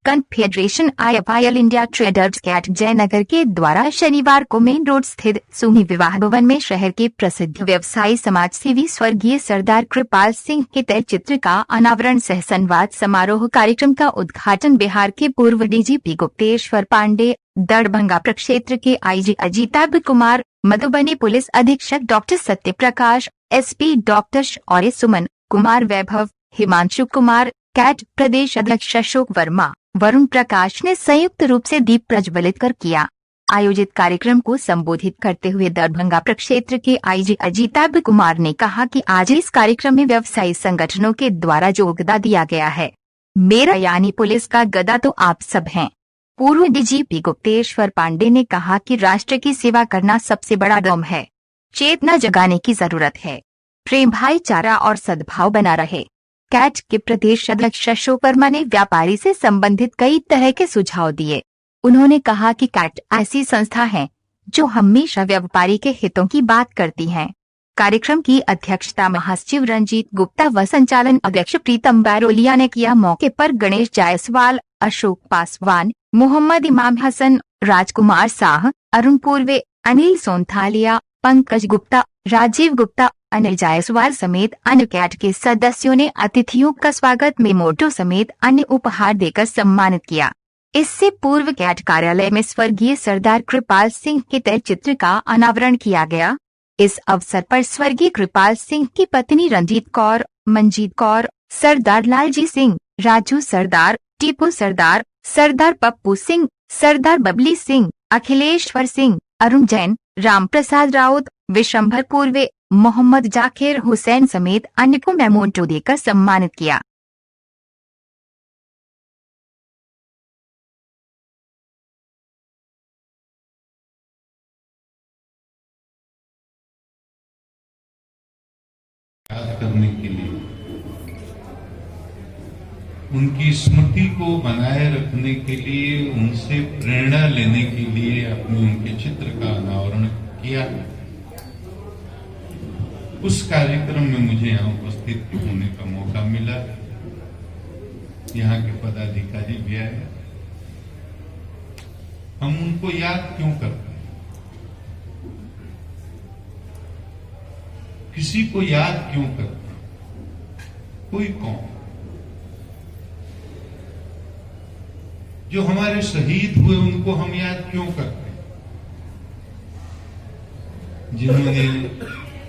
Confederation IFIL India traders CAIT Jaynagar के द्वारा शनिवार को मेन रोड स्थित सुमी विवाह भवन में शहर के प्रसिद्ध व्यवसायी समाज सेवी स्वर्गीय सरदार कृपाल सिंह के तैलचित्र का अनावरण सह संवाद समारोह कार्यक्रम का उद्घाटन बिहार के पूर्व DGP गुप्तेश्वर पांडे, दरभंगा प्रक्षेत्र के IG अजिताभ कुमार, मधुबनी पुलिस अधीक्षक doctor Satya Prakash, SP doctor शौर्य सुमन कुमार, वैभव, हिमांशु कुमार, कैट प्रदेश अध्यक्ष अशोक वर्मा, वरुण प्रकाश ने संयुक्त रूप से दीप प्रज्वलित कर किया। आयोजित कार्यक्रम को संबोधित करते हुए दरभंगा प्रक्षेत्र के IG अजिताभ कुमार ने कहा कि आज इस कार्यक्रम में व्यवसायी संगठनों के द्वारा जो गदा दिया गया है, मेरा यानी पुलिस का गदा तो आप सब हैं। पूर्व DGP गुप्तेश्वर पांडे ने कहा कि राष्ट्र की सेवा करना सबसे बड़ा दम है। चेतना जगाने की जरूरत है। प्रेम, भाईचारा और सद्भाव बना रहे। कैट के प्रदेश अध्यक्ष अशोक वर्मा ने व्यापारी से संबंधित कई तरह के सुझाव दिए। उन्होंने कहा कि कैट ऐसी संस्था है जो हमेशा व्यापारी के हितों की बात करती है। कार्यक्रम की अध्यक्षता महासचिव रंजीत गुप्ता व संचालन अध्यक्ष प्रीतम बैरोलिया ने किया। मौके पर गणेश जायसवाल, अशोक पासवान, मोहम्मद इमाम हसन, राजकुमार साह, अरुण पूर्वे, अनिल सोनथालिया, पंकज गुप्ता, राजीव गुप्ता, अनिल जायसवाल समेत अन्य कैट के सदस्यों ने अतिथियों का स्वागत में मोटो समेत अन्य उपहार देकर सम्मानित किया। इससे पूर्व कैट कार्यालय में स्वर्गीय सरदार कृपाल सिंह के तैलचित्र का अनावरण किया गया। इस अवसर पर स्वर्गीय कृपाल सिंह की पत्नी रंजीत कौर, मंजीत कौर, सरदार लालजी सिंह, राजू सरदार, टीपू सरदार, सरदार पप्पू सिंह, सरदार बबली सिंह, अखिलेश्वर सिंह, अरुण जैन, राम प्रसाद राउत, विशंभर पूर्वे, मोहम्मद जाकिर हुसैन समेत अन्य को मेमोंटो देकर सम्मानित किया। याद करने के लिए, उनकी स्मृति को बनाए रखने के लिए, उनसे प्रेरणा लेने के लिए अपने उनके चित्र का अनावरण किया। उस कार्यक्रम में मुझे यहाँ उपस्थित होने का मौका मिला। यहाँ के पदाधिकारी भी आए। हम उनको याद क्यों करते हैं? किसी को याद क्यों करते हैं? कोई कौन जो हमारे शहीद हुए उनको हम याद क्यों करते हैं? जिन्होंने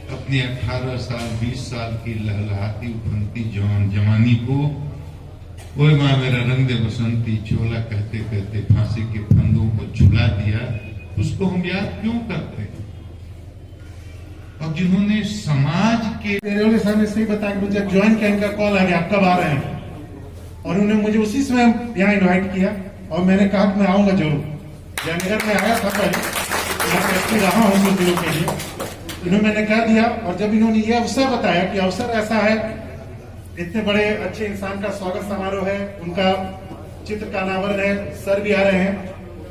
अपने 18 साल 20 साल की लहलहाती उफनती जवानी को ओए माँ मेरा रंग दे बसंती चोला कहते कहते फांसी के फंदों को झुला दिया, उसको हम याद क्यों करते हैं? और जिन्होंने समाज के साहब ने सही बताया कि मुझे ज्वाइन कैंप का कॉल आ गया, आप कब आ रहे हैं? और उन्होंने मुझे उसी समय यहाँ इन्वाइट किया और मैंने कहा कि मैं आऊंगा जरूर। जयनगर में आया था पहले, मैं रहा हूँ कुछ दिनों के लिए। इन्होंने मैंने कह दिया, और जब इन्होंने ये अवसर बताया कि अवसर ऐसा है, इतने बड़े अच्छे इंसान का स्वागत समारोह है, उनका चित्र का अनावरण है, सर भी आ रहे हैं,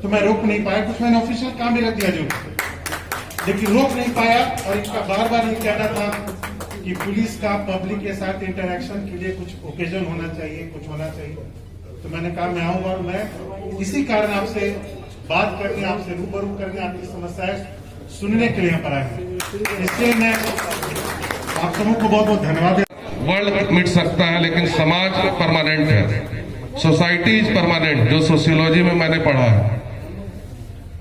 तो मैं रोक नहीं पाया। कुछ मैंने ऑफिशियल काम भी रख दिया जो, लेकिन रोक नहीं पाया। और इनका बार बार ये कहना था कि पुलिस का पब्लिक के साथ इंटरेक्शन के लिए कुछ ओकेजन होना चाहिए, कुछ होना चाहिए। तो मैंने कहा मैं आऊंगा, और मैं इसी कारण आपसे बात करने, आपसे रूबरू करने, आपकी समस्याएं सुनने के लिए यहाँ पर आए। इसलिए मैं आप सबों को बहुत बहुत धन्यवाद। वर्ल्ड मिट सकता है लेकिन समाज परमानेंट है। सोसाइटी इज परमानेंट, जो सोशियोलॉजी में मैंने पढ़ा है।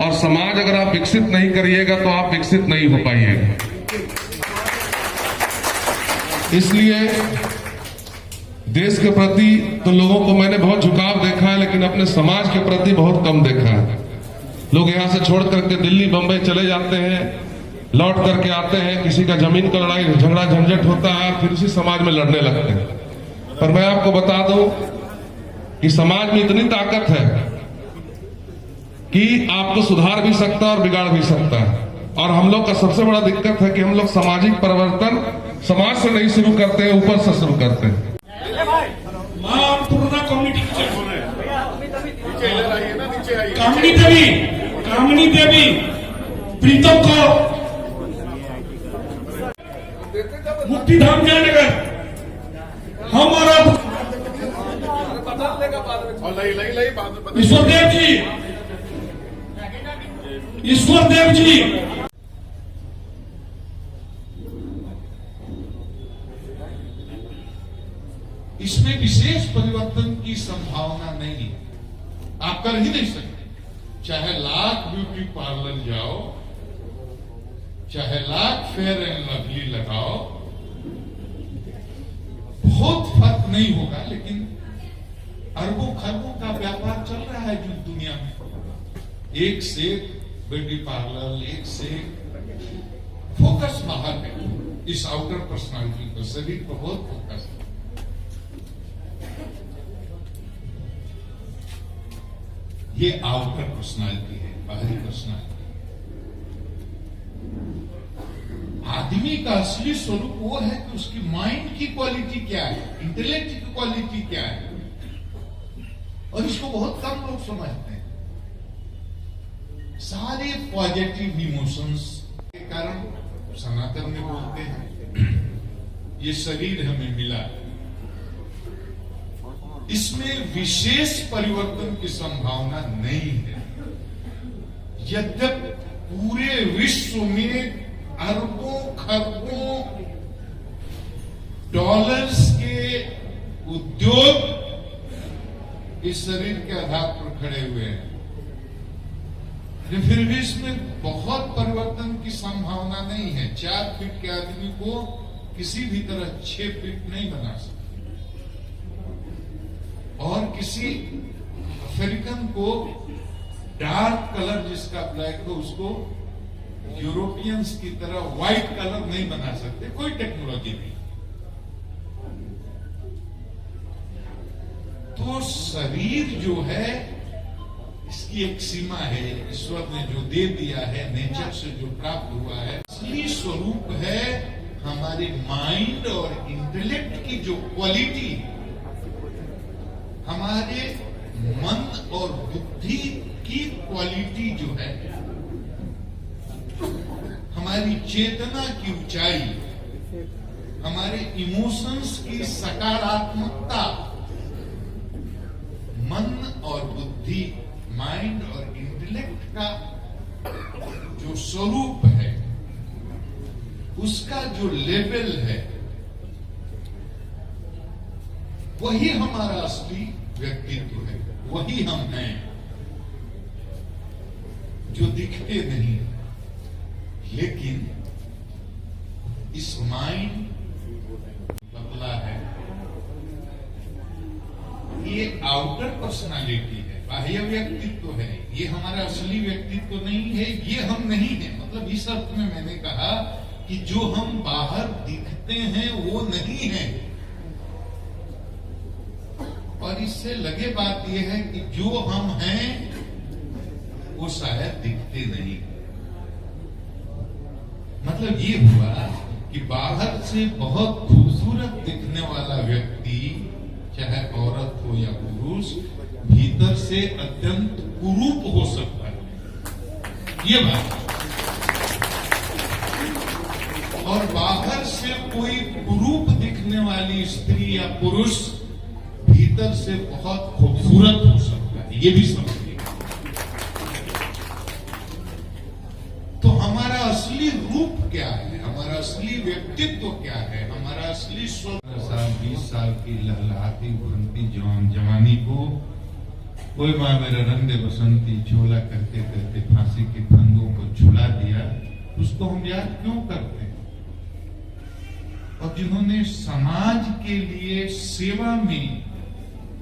और समाज अगर आप विकसित नहीं करिएगा तो आप विकसित नहीं हो पाइएगा। इसलिए देश के प्रति तो लोगों को मैंने बहुत झुकाव देखा है, लेकिन अपने समाज के प्रति बहुत कम देखा है। लोग यहां से छोड़ करके दिल्ली बंबई चले जाते हैं, लौट करके आते हैं, किसी का जमीन का लड़ाई झगड़ा झंझट होता है, फिर उसी समाज में लड़ने लगते हैं। पर मैं आपको बता दूं कि समाज में इतनी ताकत है कि आपको सुधार भी सकता है और बिगाड़ भी सकता है। और हम लोग का सबसे बड़ा दिक्कत है कि हम लोग सामाजिक परिवर्तन समाज से नहीं शुरू करते हैं, ऊपर से शुरू करते हैं। कामिनी देवी प्रीतम को मुक्तिधाम जयनगर हम और ईश्वरदेव जी, ईश्वरदेव जी, इसमें विशेष परिवर्तन की संभावना नहीं है। आप कर ही नहीं सकते, चाहे लाख ब्यूटी पार्लर जाओ, चाहे लाख फेयर एंड लवली लगाओ, बहुत फर्क नहीं होगा। लेकिन अरबों खरबों का व्यापार चल रहा है जो दुनिया में, एक से एक ब्यूटी पार्लर, एक से एक फोकस बाहर है। इस आउटर पर्सनालिटी पर, शरीर पर बहुत फोकस है। ये आउटर पर्सनालिटी है, बाहरी पर्सनालिटी। आदमी का असली स्वरूप वो है कि उसकी माइंड की क्वालिटी क्या है, इंटेलेक्ट की क्वालिटी क्या है, और इसको बहुत कम लोग समझते हैं। सारे पॉजिटिव इमोशंस के कारण सनातन में बोलते हैं ये शरीर हमें मिला, इसमें विशेष परिवर्तन की संभावना नहीं है। यद्यपि पूरे विश्व में अरबों खरबों डॉलर्स के उद्योग इस शरीर के आधार पर खड़े हुए हैं, फिर भी इसमें बहुत परिवर्तन की संभावना नहीं है। 4 फीट के आदमी को किसी भी तरह 6 फीट नहीं बना सकते, और किसी अफ्रीकन को डार्क कलर जिसका ब्लैक हो उसको यूरोपियंस की तरह व्हाइट कलर नहीं बना सकते, कोई टेक्नोलॉजी नहीं। तो शरीर जो है इसकी एक सीमा है, ईश्वर ने जो दे दिया है, नेचर से जो प्राप्त हुआ है। असली स्वरूप है हमारे माइंड और इंटेलेक्ट की जो क्वालिटी, हमारे मन और बुद्धि की क्वालिटी जो है, हमारी चेतना की ऊंचाई, हमारे इमोशंस की सकारात्मकता, मन और बुद्धि, माइंड और इंटेलेक्ट का जो स्वरूप है, उसका जो लेवल है, वही हमारा असली व्यक्तित्व है, वही हम हैं जो दिखते नहीं। लेकिन इस माइंड पतला है, ये आउटर पर्सनालिटी है, बाह्य व्यक्तित्व है, ये हमारा असली व्यक्तित्व नहीं है, ये हम नहीं है। मतलब इस अर्थ में मैंने कहा कि जो हम बाहर दिखते हैं वो नहीं है, और इससे लगे बात यह है कि जो हम हैं वो शायद दिखते नहीं। मतलब ये हुआ कि बाहर से बहुत खूबसूरत दिखने वाला व्यक्ति, चाहे औरत हो या पुरुष, भीतर से अत्यंत कुरूप हो सकता है, ये बात। और बाहर से कोई कुरूप दिखने वाली स्त्री या पुरुष भीतर से बहुत खूबसूरत हो सकता है, ये भी समझिए। तो हमारा असली रूप क्या है, हमारा असली व्यक्तित्व क्या है, हमारा असली स्वरूप। 20 साल की लहलहाती उभरती जवानी को कोई माँ मेरा रंग दे बसंती चोला करते करते फांसी के फंदों को झुला दिया, उसको हम याद क्यों करते हैं? और जिन्होंने समाज के लिए सेवा में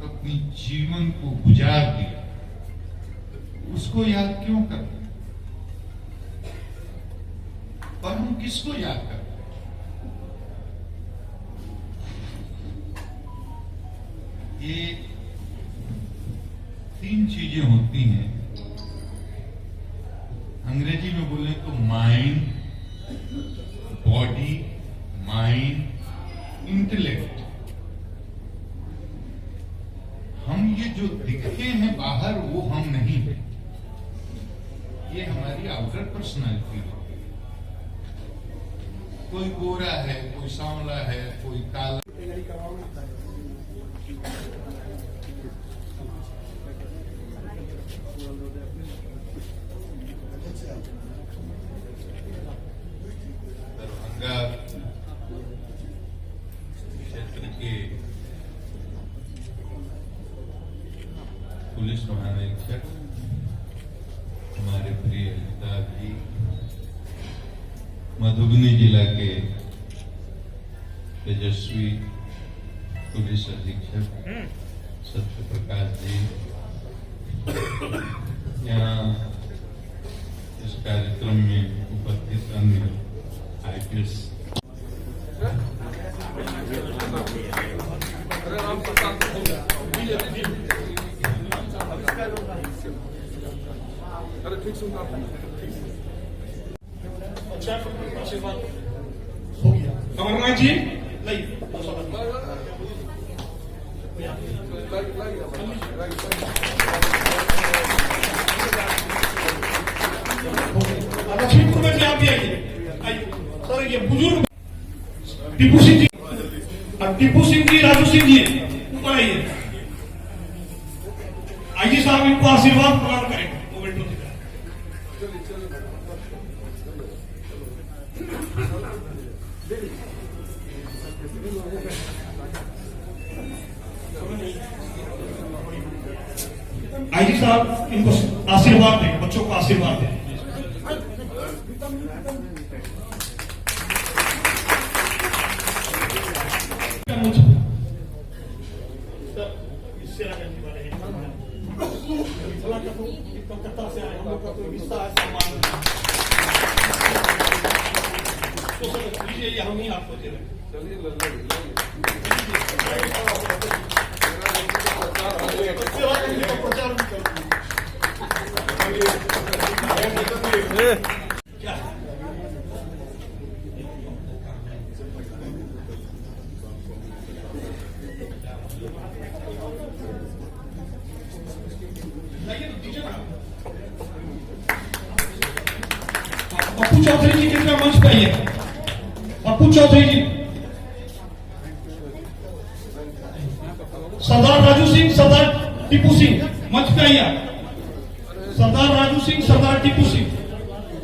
अपनी जीवन को गुजार दिया, उसको याद क्यों करते हैं? और हम किसको याद करते हैं? ये 3 चीजें होती हैं, अंग्रेजी में बोले तो माइंड, बॉडी, माइंड, इंटेलेक्ट। हम ये जो दिखते हैं बाहर वो हम नहीं है, ये हमारी आउटर पर्सनालिटी है। कोई गोरा है, कोई सांवला है, कोई काला। पुलिस महानिरीक्षक हमारे प्रिय अमिताभ जी, मधुबनी जिला के तेजस्वी पुलिस अधीक्षक सत्य प्रकाश जी, यहाँ इस कार्यक्रम में उपस्थित अन्य IPS हो गया। कमरनाथ जी नहीं लक्ष्मीपुर में से आप भी आइए सर। ये बुजुर्ग टीपू सिंह जी और टीपू सिंह जी, राजू सिंह जी ऊपर आइए। आईजी साहब इनको आशीर्वाद प्रदान करेंगे। मोमेंटो की तरह आईजी साहब इनको आशीर्वाद दें, बच्चों को आशीर्वाद दें। इससे आगे वाले हैं कलकत्ता से आए, हम लोग का तो रिश्ता है सामान। तो सर लीजिए, ये हम ही आपको दे रहे हैं। क्या पप्पू चौधरी जी कृपया मंच पे आइए। पप्पू चौधरी जी, सरदार राजू सिंह, सरदार टीपू सिंह मंच पे आइए। सरदार राजू सिंह, सरदार टीपू सिंह।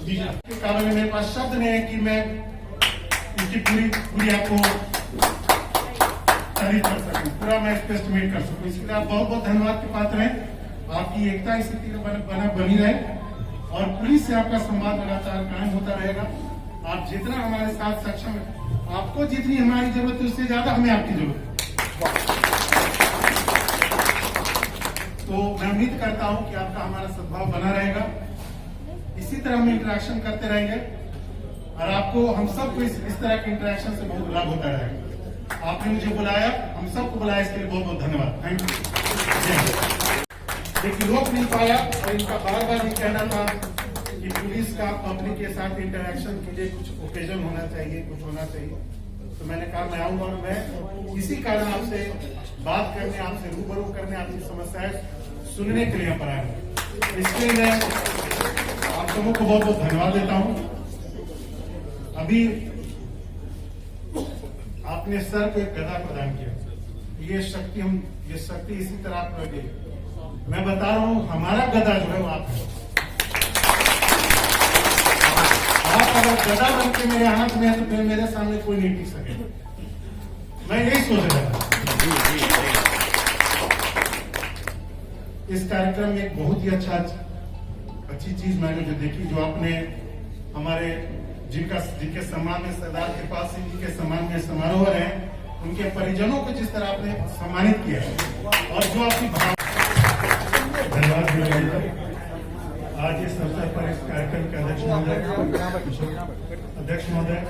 के कारण मेरे पास शब्द नहीं है कि मैं इसकी पूरी आपको तारीफ कर सकूं, पूरा मैं एस्टिमेट कर सकूं। इसके लिए आप बहुत बहुत धन्यवाद के पात्र हैं। आपकी एकता इसी तरह बनी रहे और पुलिस से आपका संवाद लगातार कायम होता रहेगा। आप जितना हमारे साथ सक्षम है, आपको जितनी हमारी जरूरत है उससे ज्यादा हमें आपकी जरूरत है। तो मैं उम्मीद करता हूं कि आपका हमारा सद्भाव बना रहेगा। इसी तरह हम इंटरेक्शन करते रहेंगे और आपको हम सबको इस तरह के इंटरेक्शन से बहुत लाभ होता रहेगा। आपने मुझे बुलाया, हम सबको बुलाया, इसके लिए बहुत बहुत धन्यवाद। Thank you. लेकिन रोक नहीं पाया और इनका बार बार ये कहना था कि पुलिस का पब्लिक के साथ इंटरेक्शन के लिए कुछ ओकेजन होना चाहिए, कुछ होना चाहिए। तो मैंने कहा मैं आऊंगा और मैं इसी कारण आपसे बात करने, आपसे रूबरू करने, आपकी समस्याएं सुनने के लिए यहाँ पर आया हूं। इसलिए मैं आप सबों को बहुत बहुत धन्यवाद देता हूं। अभी आपने सर को एक गदा प्रदान किया। ये शक्ति इसी तरह आप लगे। मैं बता रहा हूं, हमारा गदा जो है वो आप है। आप अगर गदा बन के मेरे हाथ में है तो फिर मेरे सामने कोई नहीं टिक सके। मैं यही सोच रहा था। इस कार्यक्रम में एक बहुत ही अच्छी चीज मैंने जो देखी, जो आपने हमारे जिनके सम्मान में सरदार कृपाल सिंह जी के सम्मान में समारोह है, उनके परिजनों को जिस तरह आपने सम्मानित किया और जो आपकी धन्यवाद। आज इस अवसर पर इस कार्यक्रम के अध्यक्ष महोदय,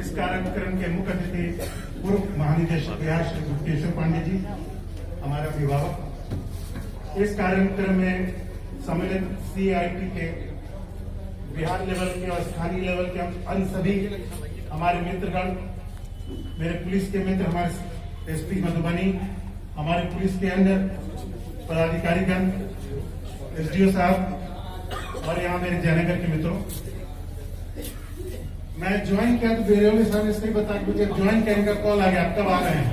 इस कार्यक्रम के मुख्य अतिथि पूर्व महानिदेशक बिहार श्री गुप्तेश्वर पांडे जी, हमारे अभिभावक, इस कार्यक्रम में सम्मिलित CIT के बिहार लेवल के और स्थानीय लेवल के हम अन्य सभी हमारे मित्रगण, मेरे पुलिस के मित्र, हमारे SP मधुबनी, हमारे पुलिस के अन्य पदाधिकारीगण, SDO साहब और यहाँ मेरे जयनगर के मित्रों। मैं ज्वाइन किया तो बेरेवली साहब ने सही बताया कि मुझे ज्वाइन करने का कॉल आ गया, आप कब आ रहे हैं,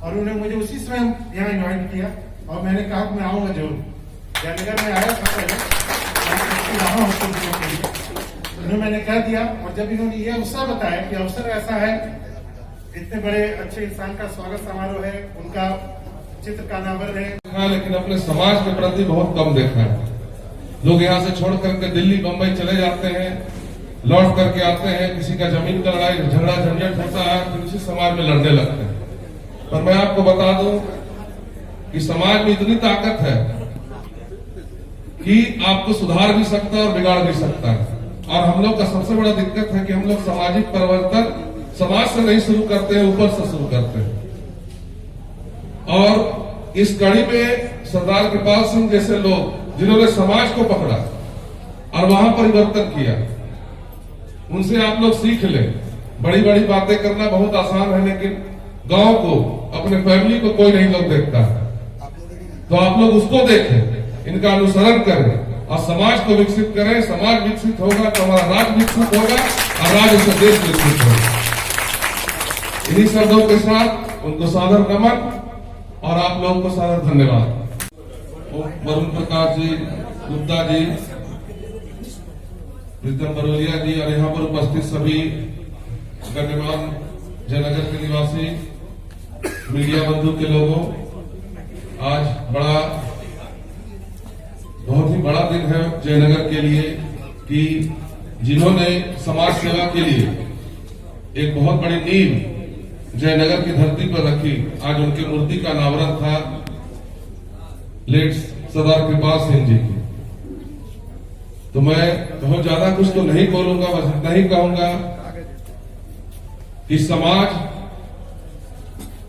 और उन्होंने मुझे उसी समय यहाँ इन्वाइट किया और मैंने कहा कि मैं आऊंगा जरूर। जयनगर में आया था पहले, रहा हूँ कुछ दिनों के लिए, उन्हें मैंने कह दिया। और जब इन्होंने ये अवसर बताया कि अवसर ऐसा है, इतने बड़े अच्छे इंसान का स्वागत समारोह है, उनका चित्र कानावर है। हाँ, लेकिन अपने समाज के प्रति बहुत कम देखा है। लोग यहाँ से छोड़ करके दिल्ली बंबई चले जाते हैं, लौट करके आते हैं, किसी का जमीन का लड़ाई झगड़ा झंझट होता है, फिर उसी समाज में लड़ने लगते हैं। पर मैं आपको बता दूं कि समाज में इतनी ताकत है कि आपको सुधार भी सकता है और बिगाड़ भी सकता है। और हम लोग का सबसे बड़ा दिक्कत है कि हम लोग सामाजिक परिवर्तन समाज से नहीं शुरू करते हैं, ऊपर से शुरू करते हैं। और इस कड़ी में सरदार कृपाल सिंह जैसे लोग जिन्होंने समाज को पकड़ा और वहां परिवर्तन किया, उनसे आप लोग सीख लें। बड़ी बड़ी बातें करना बहुत आसान है, लेकिन गांव को, अपने फैमिली को कोई नहीं लोग देखता। तो आप लोग उसको देखें, इनका अनुसरण करें और समाज को विकसित करें। समाज विकसित होगा तो हमारा राज्य विकसित होगा और राज्य से देश विकसित होगा। इन्हीं शब्दों के साथ उनको सादर नमन और आप लोगों को सादर धन्यवाद। वरुण प्रकाश जी, गुप्ता जी, प्रीतम बरोलिया जी और यहाँ पर उपस्थित सभी गण्यमान जयनगर के निवासी, मीडिया बंधु के लोगों, आज बहुत ही बड़ा दिन है जयनगर के लिए कि जिन्होंने समाज सेवा के लिए एक बहुत बड़ी नींव जयनगर की धरती पर रखी। आज उनकी मूर्ति का अनावरण था लेट सरदार कृपाल सिंह जी की। तो मैं बहुत ज्यादा कुछ तो नहीं बोलूंगा, बस इतना ही कहूंगा कि समाज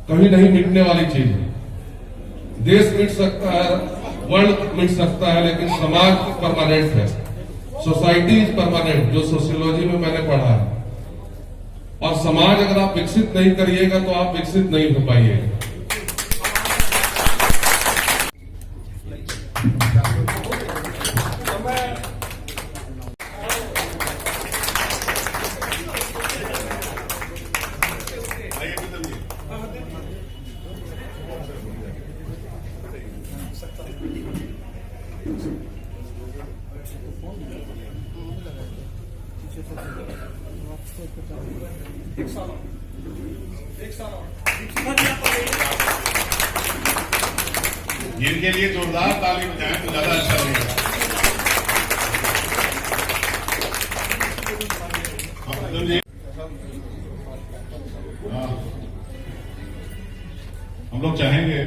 कभी नहीं मिटने वाली चीज है। देश मिट सकता है, वर्ल्ड मिट सकता है, लेकिन समाज परमानेंट है। सोसाइटी इज परमानेंट, जो सोशियोलॉजी में मैंने पढ़ा है। और समाज अगर आप विकसित नहीं करिएगा तो आप विकसित नहीं हो पाइएगा। इनके लिए जोरदार ताली बजाएं तो ज्यादा अच्छा लगेगा। हम लोग चाहेंगे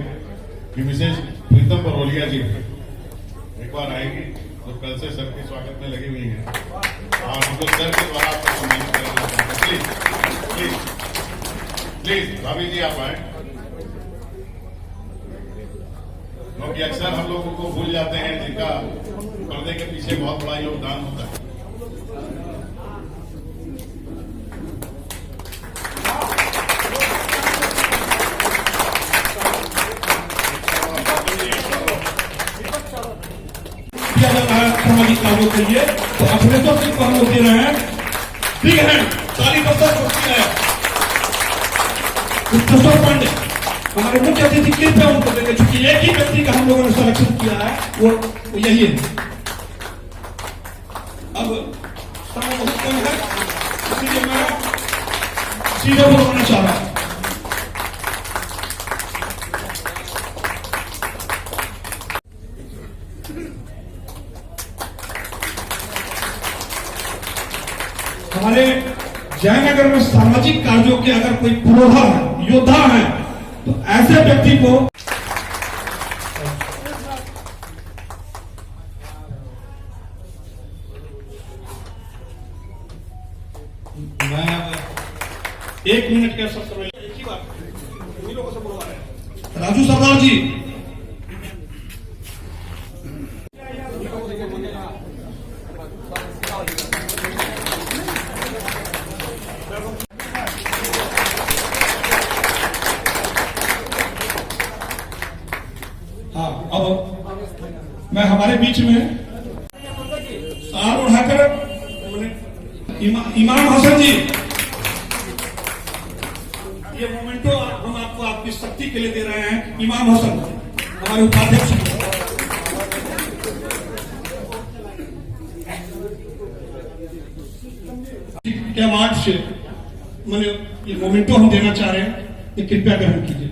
कि मिसेज प्रीतम बरोलिया जी एक बार आएगी, तो कल से सर के स्वागत में लगी हुई है और हम लोग सर के द्वारा आपको सम्मानित करेंगे। प्लीज प्लीज प्लीज भाभी जी आप आए, क्योंकि अक्सर हम लोगों को भूल जाते हैं जिनका पर्दे के पीछे बहुत बड़ा योगदान होता है। किया जा रहा है सामाजिक कार्यों के लिए, तो अपने तो सिर्फ हम लोग दे रहे हैं। ठीक है, ताली बरसात होती है। कृष्णेश्वर पांडे हमारे मुख्य अतिथि कृपया उनको देंगे, चूंकि एक ही व्यक्ति का हम लोगों ने सिलेक्शन किया है, वो यही है। अब समय बहुत कम है, इसलिए मैं सीधे बोलना चाह रहा हूं। हमारे जयनगर में सामाजिक कार्यों के अगर कोई पुरोधा है, योद्धा है, तो ऐसे व्यक्ति को मैं 1 मिनट के अवसर में एक ही बात लोगों से बोलवा रहे। राजू सरदार जी, हाँ, अब मैं हमारे बीच में सार उठाकर इमाम हसन जी, ये मोमेंटो हम आपको आपकी शक्ति के लिए दे रहे हैं। इमाम हसन हमारे उपाध्यक्ष के अवार्ड से मैंने ये मोमेंटो हम देना चाह रहे हैं, ये कृपया ग्रहण कीजिए।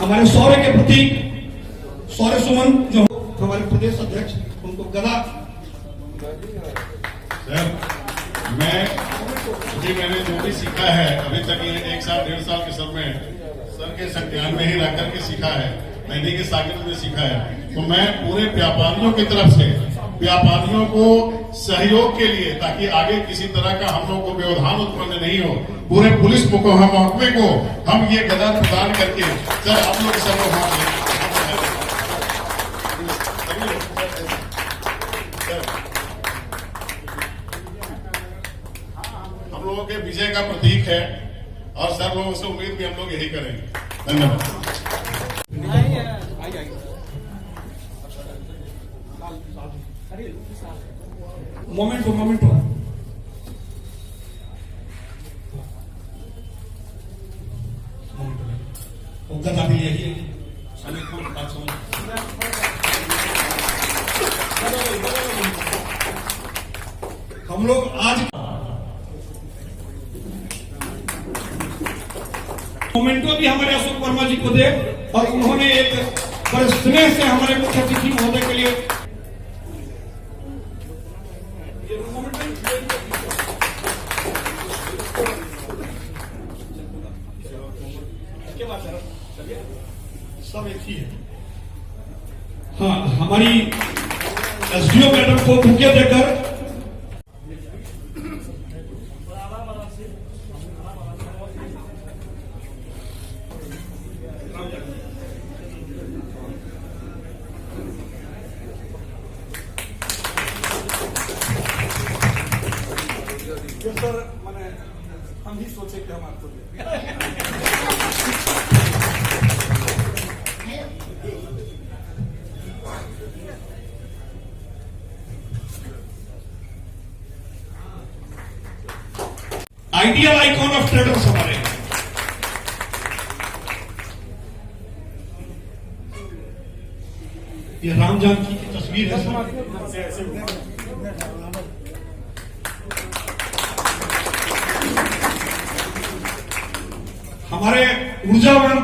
हमारे शौर्य के प्रतीक शौर्य सुमन जो हमारे प्रदेश अध्यक्ष उनको गदा। सर मैंने जो भी सीखा है अभी तक ये 1 साल 1.5 साल के समय सर के संज्ञान में ही रह करके सीखा है, मैंने के सागिर्द में सीखा है। तो मैं पूरे व्यापारियों की तरफ से व्यापारियों को सहयोग के लिए, ताकि आगे किसी तरह का हम लोग को व्यवधान उत्पन्न नहीं हो, पूरे पुलिस को हम महकमे को हम ये गदा प्रदान करके सर आप लोग सब लोग हम लोगों के विजय का प्रतीक है और सर लोगों से उम्मीद भी हम लोग यही करेंगे। धन्यवाद। मोमेंटो गदा भी यही है। हम लोग आज मोमेंटो भी हमारे अशोक वर्मा जी को दे और उन्होंने एक बड़े स्नेह से हमारे मुख्य अतिथि महोदय के लिए सब एक ही है। हाँ, हमारी एसडीओ मैडम को बुके देकर सर मैंने हम ही सोचे कि हम आपको आइडियल आइकॉन ऑफ ट्रेडर्स हमारे ये राम जानकी की तस्वीर है सर। हमारे ऊर्जावान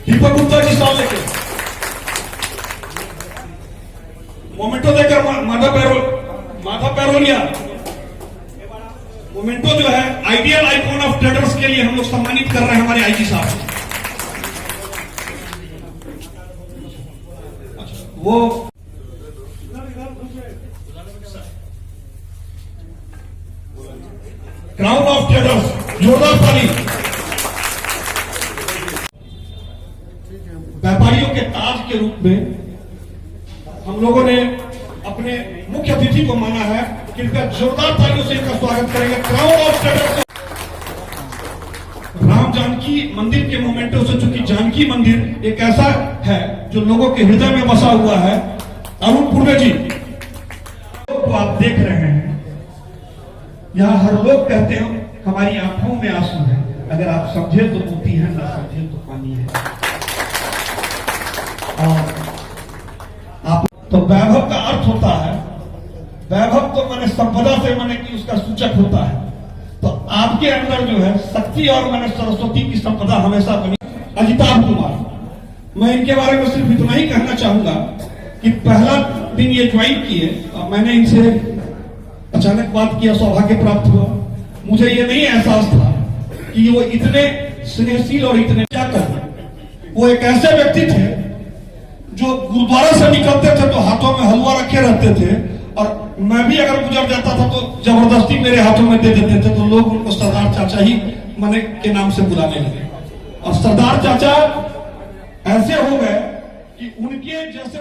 दीपक गुप्ता जी साल लेके मोमेंटो देकर माधा पैरोलिया मोमेंटो जो है आइडियल आइकॉन ऑफ ट्रेडर्स के लिए हम लोग सम्मानित कर रहे हैं हमारे आईजी साहब। वो क्राउन ऑफ ट्रेडर्स जोरदार ताली। व्यापारियों के ताज के रूप में हम लोगों ने अपने मुख्य अतिथि को माना है। कृपया जोरदार तालियों से इनका स्वागत करेंगे। Crown of traders Ram Janaki Mandir के मोमेंटो से, चूंकि जानकी मंदिर एक ऐसा है जो लोगों के हृदय में बसा हुआ है। अरुण पुर्वे जी को आप देख रहे हैं, यहां हर लोग कहते हैं हमारी आंखों में आंसू है, अगर आप समझे तो मोती है, ना समझे तो पानी है। और आप तो वैभव का अर्थ होता है, वैभव तो मैंने संपदा से मैंने कि उसका सूचक होता है। तो आपके अंदर जो है शक्ति और मैंने सरस्वती की संपदा हमेशा बनी। अजिताभ कुमार, मैं इनके बारे में सिर्फ इतना ही कहना चाहूंगा कि पहला दिन ये ज्वाइन किए और मैंने इनसे अचानक बात किया, सौभाग्य प्राप्त हुआ। मुझे ये नहीं एहसास था कि वो इतने स्नेहशील और इतने क्या कर, वो एक ऐसे व्यक्ति थे जो गुरुद्वारा से निकलते थे तो हाथों में हलवा रखे रहते थे, और मैं भी अगर गुजर जाता था तो जबरदस्ती मेरे हाथों में दे देते थे। तो लोग उनको सरदार चाचा ही मने के नाम से बुलाने लगे, और सरदार चाचा ऐसे हो गए कि उनके जैसे